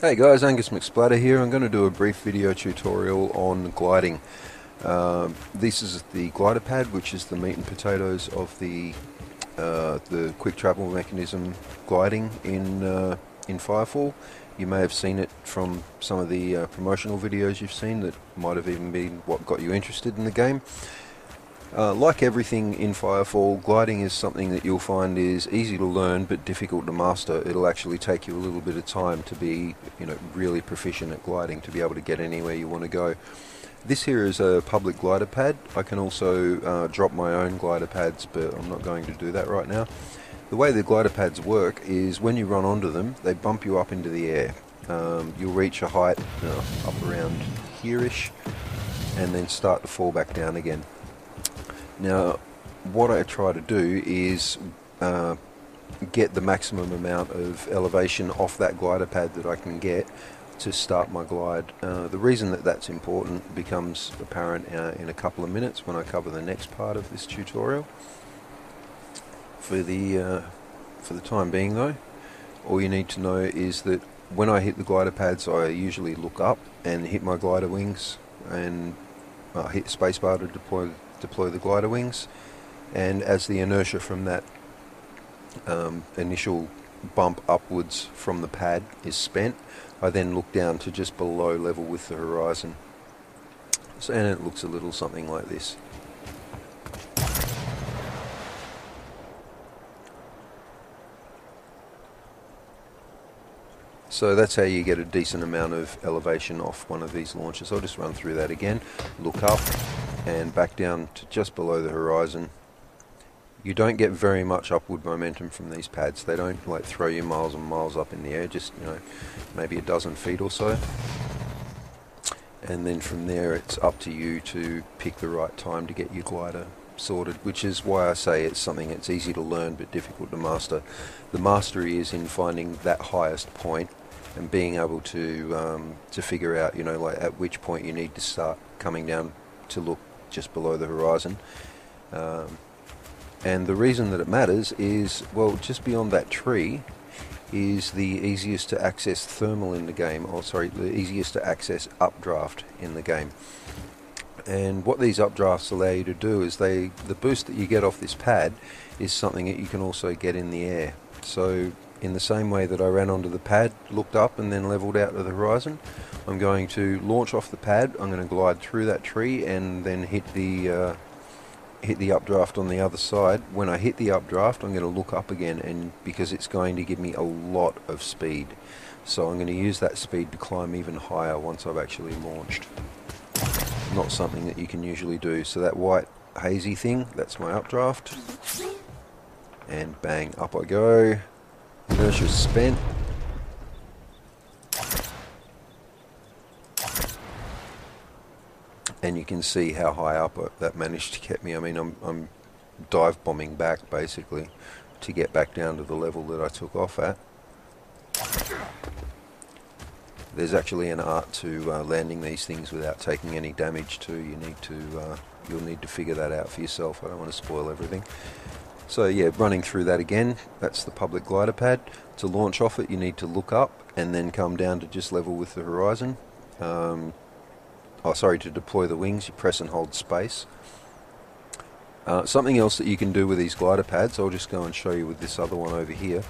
Hey guys, Angus McSplatter here. I'm going to do a brief video tutorial on gliding. This is the glider pad, which is the meat and potatoes of the quick travel mechanism gliding in FireFall. You may have seen it from some of the promotional videos you've seen that might have even been what got you interested in the game. Like everything in FireFall, gliding is something that you'll find is easy to learn but difficult to master. It'll actually take you a little bit of time to be, really proficient at gliding, to be able to get anywhere you want to go. This here is a public glider pad. I can also drop my own glider pads, but I'm not going to do that right now. The way the glider pads work is when you run onto them, they bump you up into the air. You'll reach a height up around here-ish, and then start to fall back down again. Now, what I try to do is get the maximum amount of elevation off that glider pad that I can get to start my glide. The reason that that's important becomes apparent in a couple of minutes when I cover the next part of this tutorial. For the time being though, all you need to know is that when I hit the glider pads, I usually look up and hit my glider wings and hit spacebar to deploy the glider wings, and as the inertia from that initial bump upwards from the pad is spent, I then look down to just below level with the horizon. So, and it looks a little something like this. So that's how you get a decent amount of elevation off one of these launches. I'll just run through that again. Look up and back down to just below the horizon. You don't get very much upward momentum from these pads. They don't like throw you miles and miles up in the air, just maybe a dozen feet or so. And then from there it's up to you to pick the right time to get your glider sorted, which is why I say it's something that's easy to learn but difficult to master. The mastery is in finding that highest point and being able to figure out, like at which point you need to start coming down to look just below the horizon. And the reason that it matters is, well, just beyond that tree is the easiest to access thermal in the game, the easiest to access updraft in the game. And what these updrafts allow you to do is the boost that you get off this pad is something that you can also get in the air. So in the same way that I ran onto the pad, looked up and then leveled out to the horizon, I'm going to launch off the pad, I'm going to glide through that tree and then hit the updraft on the other side. When I hit the updraft, I'm going to look up again, and because it's going to give me a lot of speed. So I'm going to use that speed to climb even higher once I've actually launched. Not something that you can usually do. So that white hazy thing, that's my updraft. And bang, up I go. Inertia's spent. And you can see how high up that managed to get me. I mean, I'm dive bombing back basically to get back down to the level that I took off at. There's actually an art to landing these things without taking any damage too. You'll need to figure that out for yourself. I don't want to spoil everything. So yeah, running through that again, that's the public glider pad. To launch off it, you need to look up and then come down to just level with the horizon. To deploy the wings, you press and hold space. Something else that you can do with these glider pads, I'll just go and show you with this other one over here,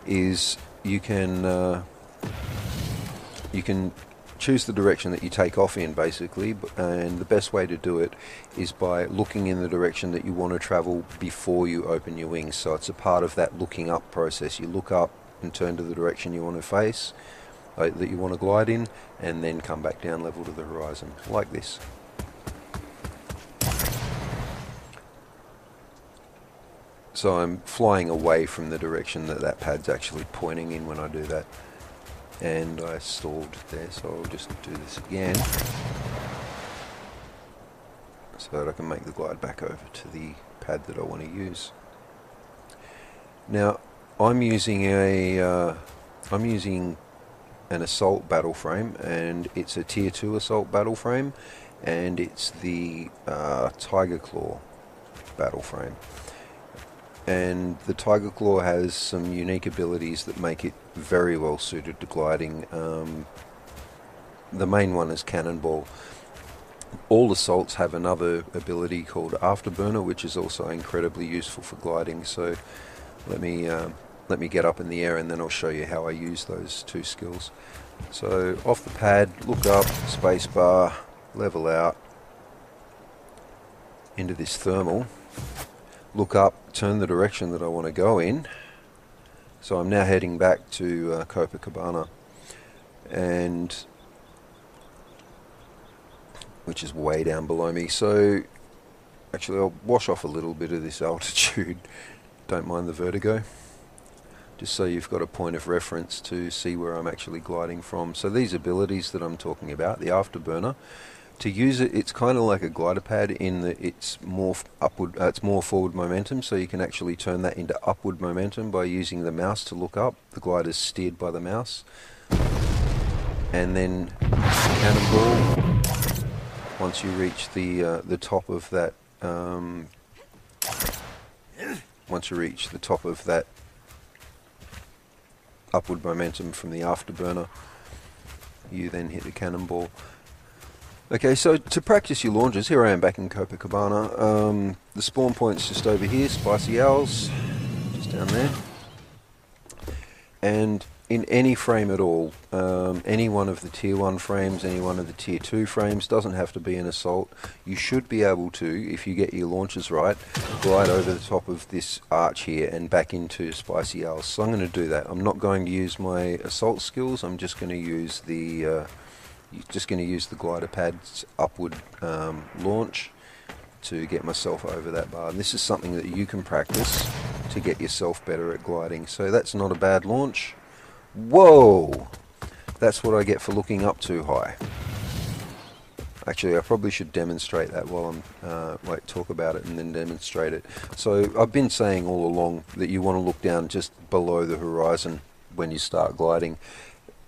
is you can choose the direction that you take off in basically, and the best way to do it is by looking in the direction that you want to travel before you open your wings. So it's a part of that looking up process. You look up and turn to the direction you want to face, that you want to glide in, and then come back down level to the horizon, like this. So I'm flying away from the direction that pad's actually pointing in when I do that. And I stalled there, so I'll just do this again so that I can make the glide back over to the pad that I want to use. Now I'm using an assault battle frame, and it's a tier 2 assault battle frame, and it's the Tiger Claw battle frame. and the Tiger Claw has some unique abilities that make it very well suited to gliding. The main one is Cannonball. All assaults have another ability called Afterburner, which is also incredibly useful for gliding. So let me get up in the air and then I'll show you how I use those two skills. So off the pad, look up, spacebar, level out into this thermal. Look up, turn the direction that I want to go in. So I'm now heading back to Copacabana, and which is way down below me. So actually I'll wash off a little bit of this altitude. Don't mind the vertigo. Just so you've got a point of reference to see where I'm actually gliding from. So these abilities that I'm talking about, the Afterburner, to use it, it's kind of like a glider pad in that it's more upward, it's more forward momentum, so you can actually turn that into upward momentum by using the mouse to look up. The glider's steered by the mouse. And then Cannonball, once you reach the top of that, once you reach the top of that upward momentum from the Afterburner, you then hit the Cannonball. Okay, so to practice your launches, here I am back in Copacabana. The spawn point's just over here, Spicy Owls, just down there. And in any frame at all, any one of the tier 1 frames, any one of the tier 2 frames, doesn't have to be an assault, you should be able to, if you get your launches right, glide over the top of this arch here and back into Spicy Owls. So I'm going to do that. I'm not going to use my assault skills, I'm just going to use the glider pad's upward launch to get myself over that bar. And this is something that you can practice to get yourself better at gliding. So that's not a bad launch. Whoa! That's what I get for looking up too high. Actually, I probably should demonstrate that while I'm talk about it and then demonstrate it. So I've been saying all along that you want to look down just below the horizon when you start gliding.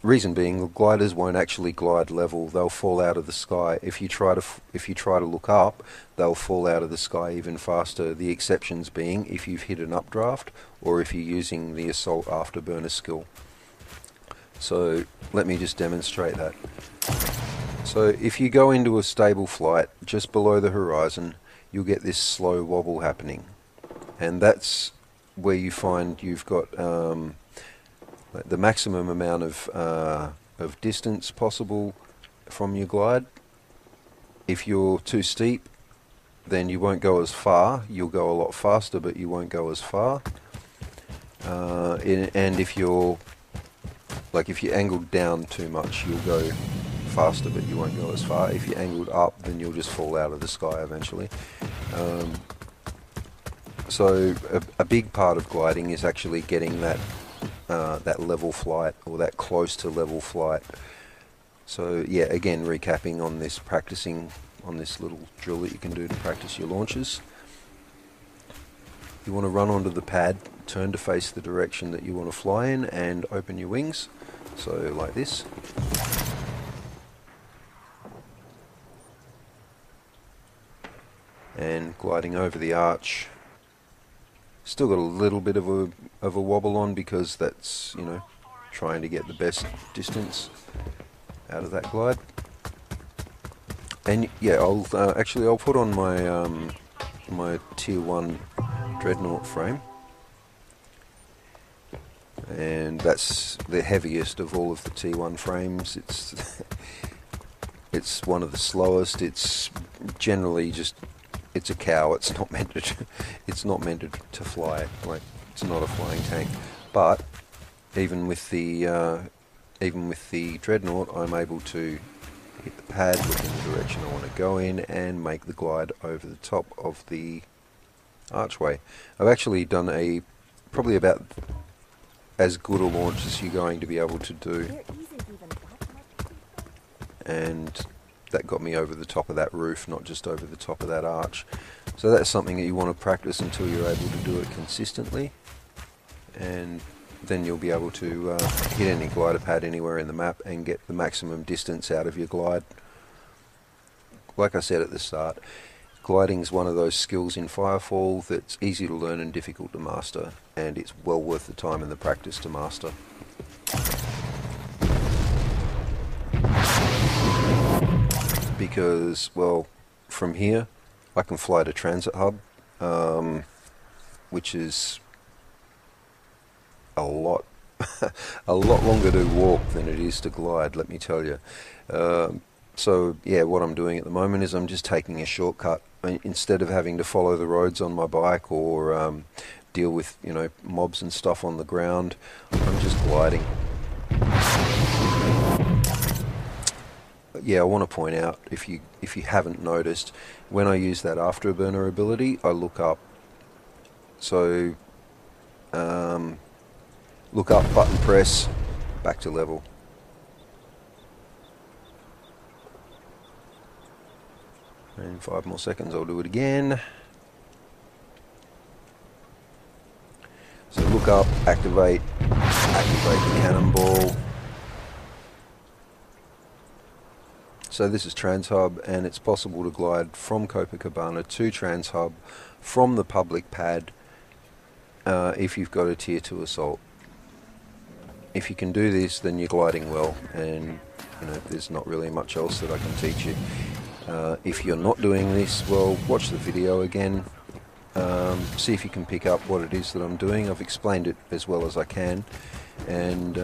Reason being, the gliders won't actually glide level; they'll fall out of the sky. If you try to look up, they'll fall out of the sky even faster. The exceptions being if you've hit an updraft or if you're using the assault Afterburner skill. So let me just demonstrate that. So if you go into a stable flight just below the horizon, you'll get this slow wobble happening, and that's where you find you've got the maximum amount of distance possible from your glide. If you're too steep, then you won't go as far. You'll go a lot faster, but you won't go as far. And if you're angled down too much, you'll go faster, but you won't go as far. If you're angled up, then you'll just fall out of the sky eventually. So a big part of gliding is actually getting that level flight, or that close to level flight. So yeah, again, recapping on this, practicing on this little drill that you can do to practice your launches. You want to run onto the pad, turn to face the direction that you want to fly in, and open your wings. So like this. And gliding over the arch. Still got a little bit of a wobble on because that's, you know, trying to get the best distance out of that glide. And yeah, I'll put on my my tier 1 Dreadnought frame, and that's the heaviest of all of the tier 1 frames. It's one of the slowest. It's generally just, it's a cow. It's not meant to fly. Like, it's not a flying tank. But even with the Dreadnought, I'm able to hit the pad, look in the direction I want to go in, and make the glide over the top of the archway. I've actually done probably about as good a launch as you're going to be able to do, and that got me over the top of that roof, not just over the top of that arch. So that's something that you want to practice until you're able to do it consistently, and then you'll be able to hit any glider pad anywhere in the map and get the maximum distance out of your glide. Like I said at the start, Gliding is one of those skills in FireFall that's easy to learn and difficult to master, and it's well worth the time and the practice to master. Because, well, from here I can fly to Transit Hub, which is a lot a lot longer to walk than it is to glide, let me tell you. So yeah, what I'm doing at the moment is I'm just taking a shortcut. Instead of having to follow the roads on my bike or deal with, you know, mobs and stuff on the ground, I'm just gliding. Yeah, I want to point out, if you haven't noticed, when I use that afterburner ability, I look up. So look up, button press, back to level. In 5 more seconds I'll do it again. So look up, activate the cannonball. So this is Transhub, and it's possible to glide from Copacabana to Transhub from the public pad if you've got a tier 2 assault. If you can do this, then you're gliding well, and you know, there's not really much else that I can teach you. If you're not doing this, well, watch the video again, see if you can pick up what it is that I'm doing. I've explained it as well as I can, and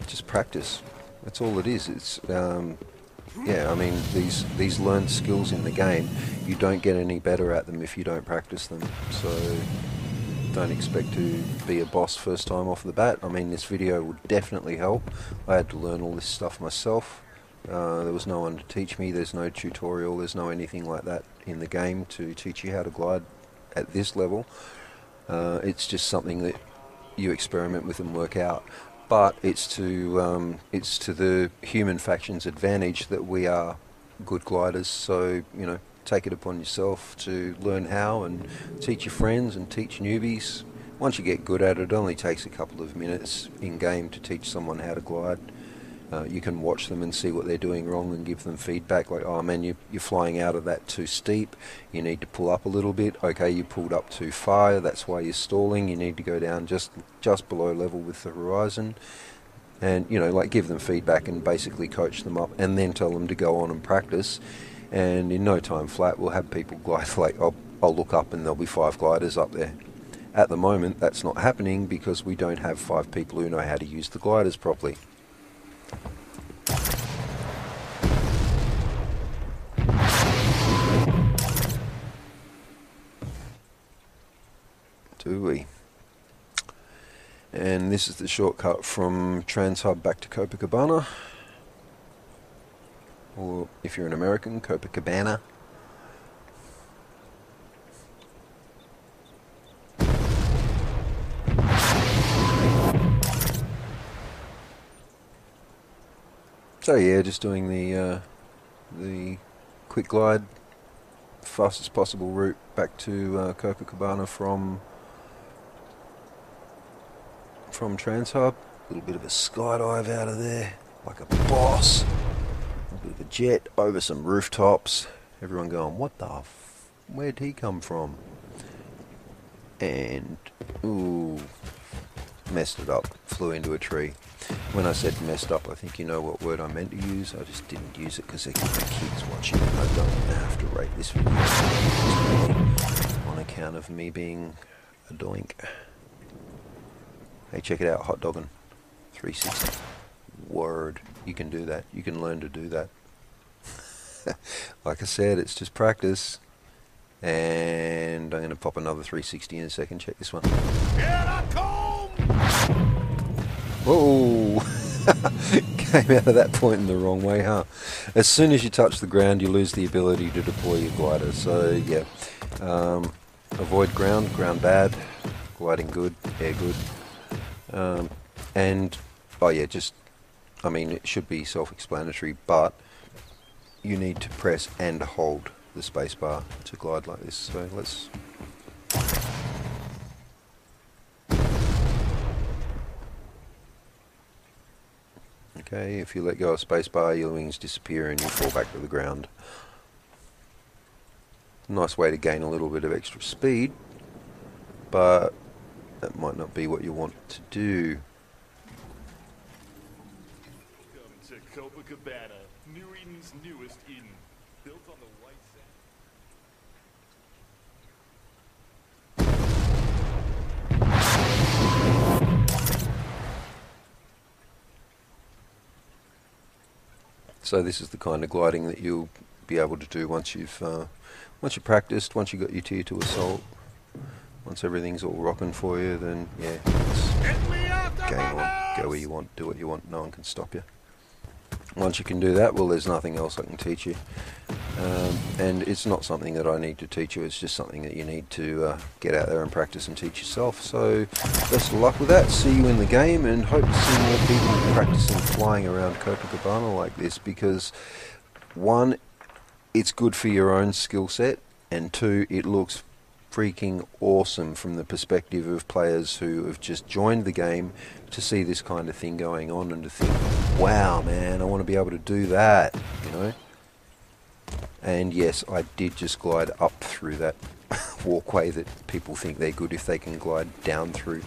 just practice. That's all it is. It's yeah, I mean, these learned skills in the game, you don't get any better at them if you don't practice them. So don't expect to be a boss first time off the bat. I mean, this video would definitely help. I had to learn all this stuff myself. There was no one to teach me. There's no tutorial. There's no anything like that in the game to teach you how to glide at this level. It's just something that you experiment with and work out. But it's to the human faction's advantage that we are good gliders. So, you know, take it upon yourself to learn how and teach your friends and teach newbies. Once you get good at it, it only takes a couple of minutes in game to teach someone how to glide. You can watch them and see what they're doing wrong and give them feedback, like, oh man, you're flying out of that too steep, you need to pull up a little bit. Okay, you pulled up too far, that's why you're stalling, you need to go down just below level with the horizon. And, you know, like, give them feedback and basically coach them up, and then tell them to go on and practice. And in no time flat, we'll have people glide. Like, I'll look up and there'll be 5 gliders up there. At the moment, that's not happening because we don't have 5 people who know how to use the gliders properly. Do we? And this is the shortcut from Transhub back to Copacabana, or if you're an American, Copacabana. So yeah, just doing the quick glide, fastest possible route back to Copacabana from Transhub. A little bit of a skydive out of there, like a boss. A bit of a jet over some rooftops. Everyone going, what the where'd he come from? And, ooh, messed it up. Flew into a tree. When I said messed up, I think you know what word I meant to use. I just didn't use it because there could be kids watching. I don't have to rate this video on account of me being a doink. Hey, check it out, hot dogging 360. Word, you can do that. You can learn to do that. Like I said, it's just practice. And I'm going to pop another 360 in a second. Check this one. Here I come! Whoa! Came out of that point in the wrong way, huh? As soon as you touch the ground, you lose the ability to deploy your glider. So, yeah. Avoid ground. Ground bad. Gliding good. Air good. And, oh yeah, just, I mean, it should be self-explanatory, but you need to press and hold the spacebar to glide like this. So let's... Okay, if you let go of spacebar, your wings disappear and you fall back to the ground. Nice way to gain a little bit of extra speed, but that might not be what you want to do. Welcome to Copacabana, New Eden's newest Eden, built on the white sand. So this is the kind of gliding that you'll be able to do once you've practiced, once you've got your tier 2 assault. Once everything's all rocking for you, then yeah, it's game on. Go where you want, do what you want, no one can stop you. Once you can do that, well, there's nothing else I can teach you. And it's not something that I need to teach you, it's just something that you need to get out there and practice and teach yourself. So best of luck with that, see you in the game, and hope to see more people practicing flying around Copacabana like this, because one, it's good for your own skill set, and two, it looks freaking awesome from the perspective of players who have just joined the game to see this kind of thing going on and to think, wow, man, I want to be able to do that, you know. And yes, I did just glide up through that walkway that people think they're good if they can glide down through.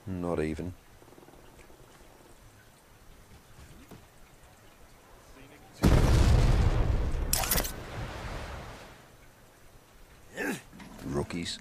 Not even. Rookies.